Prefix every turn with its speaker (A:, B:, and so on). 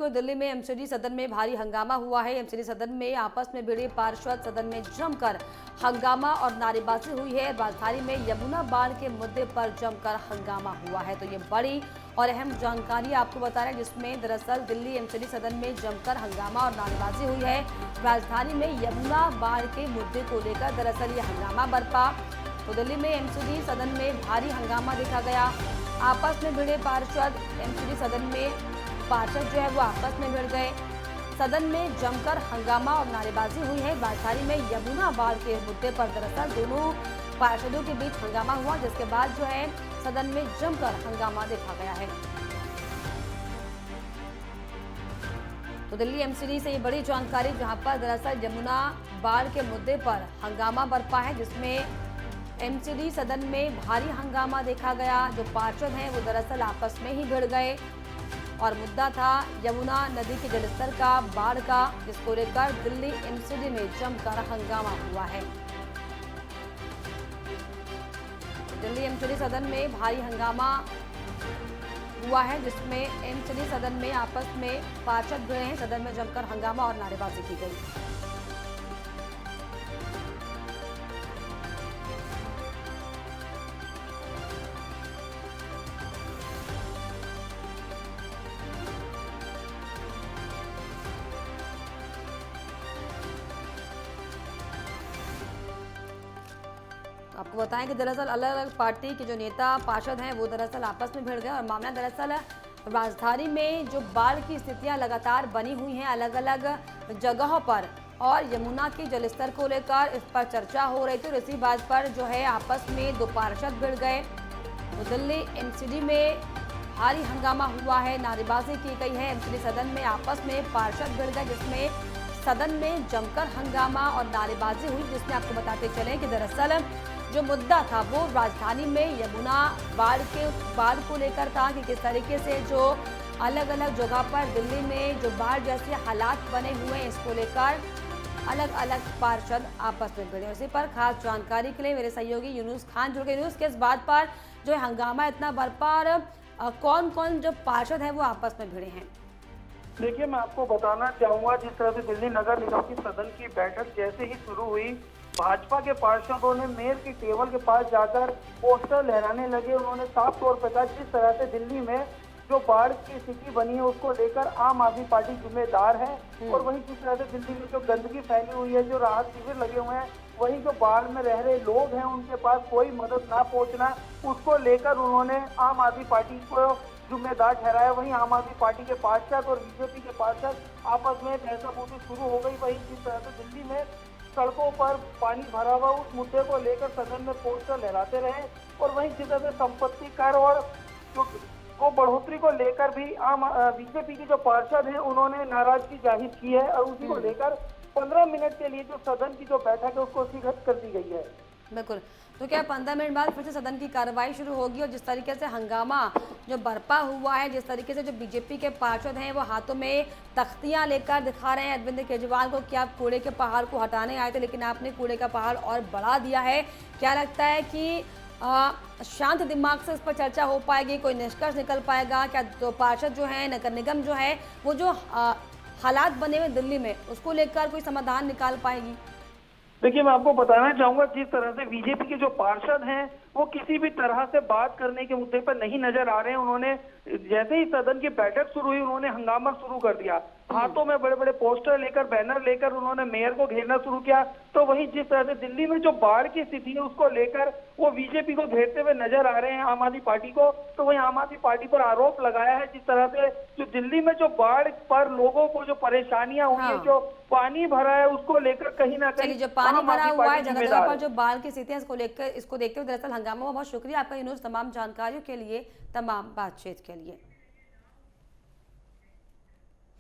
A: को दिल्ली में एमसीडी सदन में भारी हंगामा हुआ है। एमसीडी सदन में आपस में भिड़े पार्षद सदन में जमकर हंगामा और नारेबाजी हुई है। राजधानी में यमुना बाढ़ के मुद्दे पर जमकर हंगामा हुआ है। तो ये बड़ी और अहम जानकारी आपको बता रहे हैं, जिसमें दरअसल दिल्ली एमसीडी सदन में जमकर हंगामा और नारेबाजी हुई है। राजधानी में यमुना बाढ़ के मुद्दे को लेकर दरअसल ये हंगामा बरपा। तो दिल्ली में एमसीडी सदन में भारी हंगामा देखा गया। आपस में भिड़े पार्षद, एमसीडी सदन में पार्षद जो है वो आपस में भिड़ गए। सदन में जमकर हंगामा और नारेबाजी हुई है। राजधानी में यमुना बाढ़ के मुद्दे पर दरअसल दोनों पार्षदों के बीच हंगामा हुआ, जिसके बाद जो है सदन में जमकर हंगामा देखा गया है। तो दिल्ली एमसीडी से ये बड़ी जानकारी, जहां पर दरअसल यमुना बाढ़ के मुद्दे पर हंगामा बरपा है, जिसमें एमसीडी सदन में भारी हंगामा देखा गया। जो पार्षद हैं वो दरअसल आपस में ही भिड़ गए और मुद्दा था यमुना नदी के जलस्तर का, बाढ़ का, जिसको लेकर दिल्ली एमसीडी में जमकर हंगामा हुआ है। दिल्ली एमसीडी सदन में भारी हंगामा हुआ है, जिसमें एमसीडी सदन में आपस में पार्षद भिड़े हैं। सदन में जमकर हंगामा और नारेबाजी की गई। आपको बताएं कि दरअसल अलग अलग पार्टी के जो नेता पार्षद हैं वो दरअसल आपस में भिड़ गए और मामला दरअसल राजधानी में जो बाढ़ की स्थितियां लगातार बनी हुई हैं अलग अलग जगहों पर, और यमुना के जलस्तर को लेकर इस पर चर्चा हो रही थी। और इसी बात पर जो है आपस में दो पार्षद भिड़ गए। तो दिल्ली एमसीडी में भारी हंगामा हुआ है, नारेबाजी की गई है। एमसीडी सदन में आपस में पार्षद भिड़ गए, जिसमें सदन में जमकर हंगामा और नारेबाजी हुई, जिसमें आपको बताते चले कि दरअसल जो मुद्दा था वो राजधानी में यमुना बाढ़ को लेकर था कि किस तरीके से जो अलग अलग जगह पर दिल्ली में जो बाढ़ जैसे हालात बने हुए हैं, इसको लेकर अलग अलग पार्षद आपस में भिड़े। उसी पर खास जानकारी के लिए मेरे सहयोगी यूनुस खान जुड़ गए। यूनुस, किस बात पर जो हंगामा इतना बरपा और कौन कौन जो पार्षद है वो आपस में भिड़े हैं?
B: देखिए, मैं आपको बताना चाहूंगा, जिस तरह से दिल्ली नगर निगम की सदन की बैठक जैसे ही शुरू हुई, भाजपा के पार्षदों ने मेयर की टेबल के पास जाकर पोस्टर लहराने लगे। उन्होंने साफ तौर पर कहा जिस तरह से दिल्ली में जो बाढ़ की स्थिति बनी है उसको लेकर आम आदमी पार्टी जिम्मेदार है, और वहीं जिस तरह से दिल्ली में जो गंदगी फैली हुई है, जो राहत शिविर लगे हुए हैं, वहीं जो बाढ़ में रह रहे लोग हैं उनके पास कोई मदद ना पहुंचना, उसको लेकर उन्होंने आम आदमी पार्टी को जिम्मेदार ठहराया। वहीं आम आदमी पार्टी के पार्षद और बीजेपी के पार्षद आपस में बहसाबूसी शुरू हो गई। वहीं जिस तरह से दिल्ली में सड़कों पर पानी भरा हुआ, उस मुद्दे को लेकर सदन में पोस्टर लहराते रहे, और वहीं जिस तरह से संपत्ति कर और को बढ़ोतरी को लेकर भी आम बीजेपी के जो पार्षद हैं उन्होंने नाराजगी जाहिर की है, और उसी को लेकर 15 मिनट के लिए जो सदन की जो बैठक है उसको स्थगित कर दी गई है।
A: बिल्कुल। तो क्या 15 मिनट बाद फिर से सदन की कार्रवाई शुरू होगी? और जिस तरीके से हंगामा जो बरपा हुआ है, जिस तरीके से जो बीजेपी के पार्षद हैं वो हाथों में तख्तियां लेकर दिखा रहे हैं अरविंद केजरीवाल को कि आप कूड़े के पहाड़ को हटाने आए थे, लेकिन आपने कूड़े का पहाड़ और बढ़ा दिया है। क्या लगता है कि शांत दिमाग से इस पर चर्चा हो पाएगी, कोई निष्कर्ष निकल पाएगा? क्या तो पार्षद जो है, नगर निगम जो है, वो जो हालात बने हुए दिल्ली में उसको लेकर कोई समाधान निकाल पाएगी?
B: देखिए, मैं आपको बताना चाहूंगा, जिस तरह से बीजेपी के जो पार्षद हैं वो किसी भी तरह से बात करने के मुद्दे पर नहीं नजर आ रहे हैं। उन्होंने जैसे ही सदन की बैठक शुरू हुई, उन्होंने हंगामा शुरू कर दिया। हाथों में बड़े बड़े पोस्टर लेकर, बैनर लेकर उन्होंने मेयर को घेरना शुरू किया। तो वहीं जिस तरह से दिल्ली में जो बाढ़ की स्थिति है उसको लेकर वो बीजेपी को घेरते हुए नजर आ रहे हैं, आम आदमी पार्टी को। तो वहीं आम आदमी पार्टी पर आरोप लगाया है, जिस तरह से जो दिल्ली में जो बाढ़ पर लोगों को जो परेशानियां हुई है, जो पानी भरा है, उसको लेकर कहीं ना कहीं
A: जो पानी भरा हुआ है जगह जगह पर, जो बाढ़ की स्थिति है, इसको देखते हुए दरअसल हंगामा। बहुत शुक्रिया आपका यूनुस, तमाम जानकारियों के लिए, तमाम बातचीत के लिए।